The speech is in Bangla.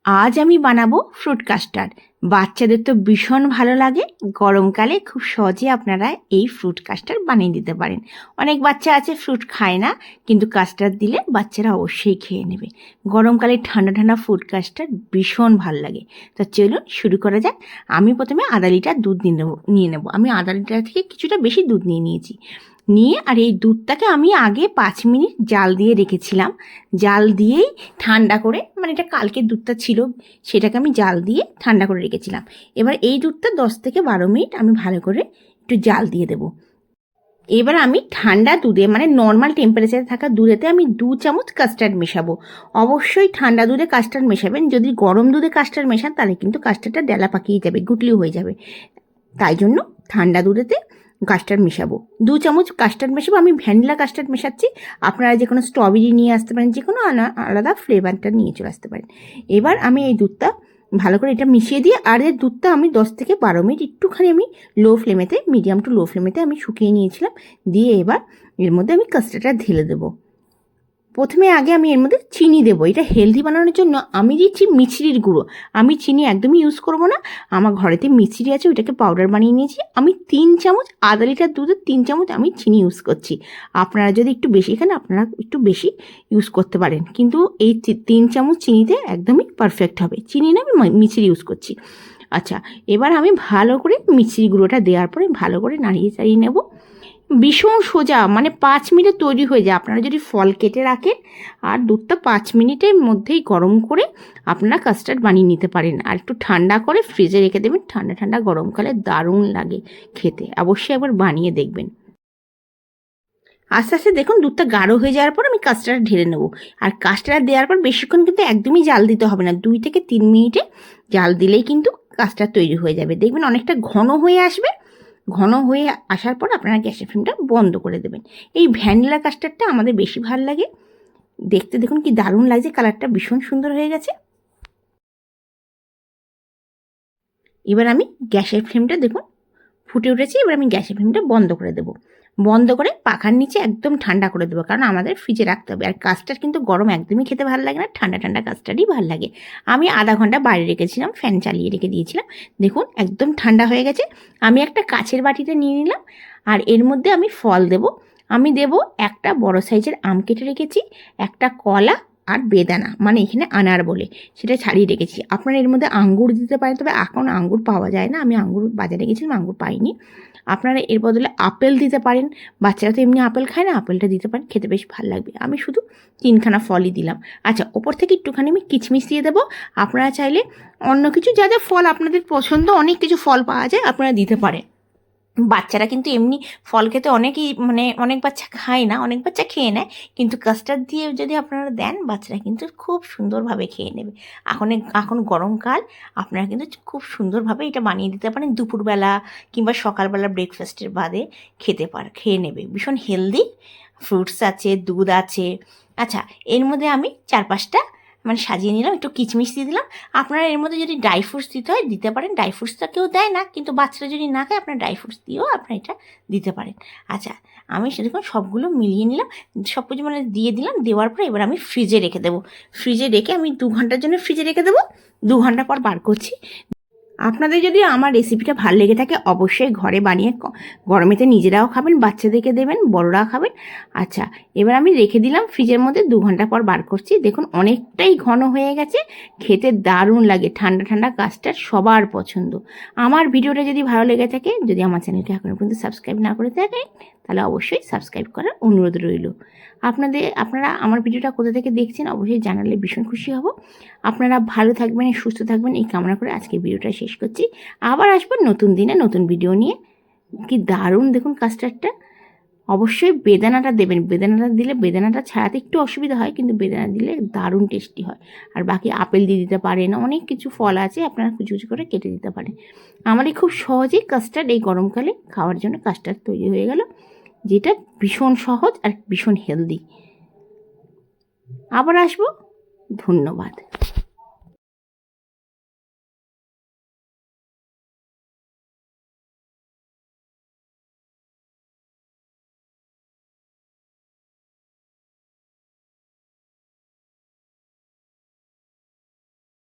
আজ আমি বানাবো ফ্রুট কাস্টার্ড। বাচ্চাদের তো ভীষণ ভালো লাগে। গরমকালে খুব সহজে আপনারা এই ফ্রুট কাস্টার্ড বানিয়ে দিতে পারেন। অনেক বাচ্চা আছে ফ্রুট খায় না, কিন্তু কাস্টার্ড দিলে বাচ্চারা অবশ্যই খেয়ে নেবে। গরমকালে ঠান্ডা ঠান্ডা ফ্রুট কাস্টার্ড ভীষণ ভালো লাগে। তো চলুন শুরু করা যাক। আমি প্রথমে আধা লিটার দুধ নিয়ে নেব। আমি আধা লিটার থেকে কিছুটা বেশি দুধ নিয়েছি। আর এই দুধটাকে আমি আগে 5 মিনিট জাল দিয়ে রেখেছিলাম। জাল দিয়েই ঠান্ডা করে, মানে এটা কালকের দুধটা ছিল, সেটাকে আমি জাল দিয়ে ঠান্ডা করে রেখেছিলাম। এবার এই দুধটা 10 থেকে 12 মিনিট আমি ভালো করে একটু জাল দিয়ে দেবো। এবার আমি ঠান্ডা দুধে, মানে নর্মাল টেম্পারেচারে থাকা দুধেতে আমি 2 চামচ কাস্টার্ড মেশাবো। অবশ্যই ঠান্ডা দুধে কাস্টার্ড মেশাবেন। যদি গরম দুধে কাস্টার্ড মেশান তাহলে কিন্তু কাস্টার্ডটা ডেলা পাকিয়ে যাবে, গুটলি হয়ে যাবে। তাই জন্য ঠান্ডা দুধেতে কাস্টার্ড মেশাবো। 2 চামচ কাস্টার্ড মেশাবো। আমি ভ্যানিলা কাস্টার্ড মেশাচ্ছি। আপনারা যে কোনো স্ট্রবেরি নিয়ে আসতে পারেন, যে কোনো আলাদা ফ্লেভারটা নিয়ে চলে আসতে পারেন। এবার আমি এই দুধটা ভালো করে এটা মিশিয়ে দিয়ে, আর এর দুধটা আমি 10 থেকে 12 মিনিট একটুখানি আমি লো ফ্লেমেতে, মিডিয়াম টু লো ফ্লেমেতে আমি শুকিয়ে নিয়েছিলাম। দিয়ে এবার এর মধ্যে আমি কাস্টার্ডটা ঢেলে দেবো। প্রথমে আগে আমি এর মধ্যে চিনি দেবো। এটা হেলদি বানানোর জন্য আমি দিচ্ছি মিছরির গুঁড়ো। আমি চিনি একদমই ইউজ করব না। আমার ঘরেতে মিছরি আছে, ওইটাকে পাউডার বানিয়ে নিয়েছি। আমি 3 চামচ, আধা লিটার দুধে 3 চামচ আমি চিনি ইউজ করছি। আপনারা যদি একটু বেশি খান আপনারা একটু বেশি ইউজ করতে পারেন, কিন্তু এই 3 চামচ চিনিতে একদমই পারফেক্ট হবে। চিনি না, আমি মিছরি ইউজ করছি। আচ্ছা, এবার আমি ভালো করে মিছরি গুঁড়োটা দেওয়ার পরে ভালো করে নাড়িয়ে চাড়িয়ে নেব। ভীষণ সোজা, মানে 5 মিনিটে তৈরি হয়ে যায়। আপনারা যদি ফল কেটে রাখেন আর দুধটা 5 মিনিটের মধ্যেই গরম করে আপনারা কাস্টার্ড বানিয়ে নিতে পারেন। আর একটু ঠান্ডা করে ফ্রিজে রেখে দেবেন। ঠান্ডা ঠান্ডা গরমকালে দারুণ লাগে খেতে। অবশ্যই একবার বানিয়ে দেখবেন। আস্তে আস্তে দেখুন দুধটা গাঢ় হয়ে যাওয়ার পর আমি কাস্টার্ড ঢেলে নেবো। আর কাস্টার্ড দেওয়ার পর বেশিক্ষণ কিন্তু একদমই জাল দিতে হবে না। 2 থেকে 3 মিনিটে জাল দিলেই কিন্তু কাস্টার্ড তৈরি হয়ে যাবে। দেখবেন অনেকটা ঘন হয়ে আসবে। ঘন হয়ে আসার পর আপনারা গ্যাসের ফ্লেমটা বন্ধ করে দেবেন। এই ভ্যানিলা কাস্টার্ডটা আমাদের বেশি ভালো লাগে দেখতে। দেখুন কি দারুণ লাগছে, কালারটা ভীষণ সুন্দর হয়ে গেছে। এবার আমি গ্যাসের ফ্লেমটা দেখুন ফুটে উঠেছে। এবার আমি গ্যাসের ফ্লেমটা বন্ধ করে দেবো। বন্ধ করে পাখার নিচে একদম ঠান্ডা করে দেবো, কারণ আমাদের ফ্রিজে রাখতে হবে। আর কাস্টার্ড কিন্তু গরম একদমই খেতে ভালো লাগে না, ঠান্ডা ঠান্ডা কাস্টার্ডই ভালো লাগে। আমি আধা ঘন্টা বাইরে রেখেছিলাম, ফ্যান চালিয়ে রেখে দিয়েছিলাম। দেখুন একদম ঠান্ডা হয়ে গেছে। আমি একটা কাচের বাটিতে নিয়ে নিলাম। আর এর মধ্যে আমি ফল দেব। আমি দেব একটা বড় সাইজের আম কেটে রেখেছি, একটা কলা আর বেদানা, মানে এখানে আনার বলে, সেটা ছাড়িয়ে রেখেছি। আপনারা এর মধ্যে আঙ্গুর দিতে পারেন, তবে এখন আঙ্গুর পাওয়া যায় না। আমি আঙ্গুর বাজারে গেছিলাম, আঙ্গুর পাইনি। আপনারা এর বদলে আপেল দিতে পারেন। বাচ্চারা তো এমনি আপেল খায় না, আপেলটা দিতে পারেন, খেতে বেশ ভালো লাগবে। আমি শুধু 3খানা ফলই দিলাম। আচ্ছা, ওপর থেকে একটুখানি আমি কিচমিচ দিয়ে দেবো। আপনারা চাইলে অন্য কিছু যা যা ফল আপনাদের পছন্দ, অনেক কিছু ফল পাওয়া যায়, আপনারা দিতে পারেন। বাচ্চারা কিন্তু এমনি ফল খেতে অনেকেই, মানে অনেক বাচ্চা খায় না, অনেক বাচ্চা খেয়ে নেয়, কিন্তু কাস্টার্ড দিয়ে যদি আপনারা দেন বাচ্চারা কিন্তু খুব সুন্দরভাবে খেয়ে নেবে। এখন গরমকাল, আপনারা কিন্তু খুব সুন্দরভাবে এটা বানিয়ে দিতে পারেন। দুপুরবেলা কিংবা সকালবেলা ব্রেকফাস্টের বাদে খেয়ে নেবে। ভীষণ হেলদি, ফ্রুটস আছে, দুধ আছে। আচ্ছা, এর মধ্যে আমি 4-5টা মানে সাজিয়ে নিলাম, একটু কিচমিচ দিয়ে দিলাম। আপনারা এর মধ্যে যদি ড্রাই ফ্রুটস দিতে হয় দিতে পারেন। ড্রাই ফ্রুটসটা কেউ দেয় না, কিন্তু বাচ্চারা যদি না খায় আপনারা ড্রাই ফ্রুটস দিয়েও আপনারা এটা দিতে পারেন। আচ্ছা, আমি সেরকম সবগুলো মিলিয়ে নিলাম, সব কিছু মানে দিয়ে দিলাম। দেওয়ার পরে এবার আমি ফ্রিজে রেখে দেবো। ফ্রিজে রেখে আমি 2 ঘন্টার জন্য ফ্রিজে রেখে দেবো। 2 ঘন্টা পর বার করছি। আপনাদের যদি আমার রেসিপিটা ভালো লেগে থাকে অবশ্যই ঘরে বানিয়ে গরমেতে নিজেরাও খাবেন, বাচ্চাদেরকে দেবেন, বড়রাও খাবেন। আচ্ছা, এবার আমি রেখে দিলাম ফ্রিজের মধ্যে। 2 ঘন্টা পর বার করছি। দেখুন অনেকটাই ঘন হয়ে গেছে, খেতে দারুণ লাগে। ঠান্ডা ঠান্ডা কাস্টার্ড সবার পছন্দ। আমার ভিডিওটা যদি ভালো লেগে থাকে, যদি আমার চ্যানেলকে এখনও পর্যন্ত সাবস্ক্রাইব না করে থাকেন, তাহলে অবশ্যই সাবস্ক্রাইব করার অনুরোধ রইল। আপনারা আমার ভিডিওটা কোথা থেকে দেখছেন অবশ্যই জানালে ভীষণ খুশি হব। আপনারা ভালো থাকবেন, সুস্থ থাকবেন এই কামনা করে আজকে ভিডিওটা শেষ করছি। আবার আসবো নতুন দিনে নতুন ভিডিও নিয়ে। কি দারুণ দেখুন কাস্টার্ডটা। অবশ্যই বেদানাটা দেবেন। বেদানাটা দিলে, বেদানাটা ছাড়াতে একটু অসুবিধা হয়, কিন্তু বেদানা দিলে দারুণ টেস্টি হয়। আর বাকি আপেল দিয়ে দিতে পারেন, অনেক কিছু ফল আছে আপনারা কুচি কুচি করে কেটে দিতে পারেন। আমারই খুব সহজেই কাস্টার্ড এই গরমকালে খাওয়ার জন্য কাস্টার্ড তৈরি হয়ে গেল, যেটা ভীষণ সহজ আর ভীষণ হেলদি। আবার আসবো। ধন্যবাদ।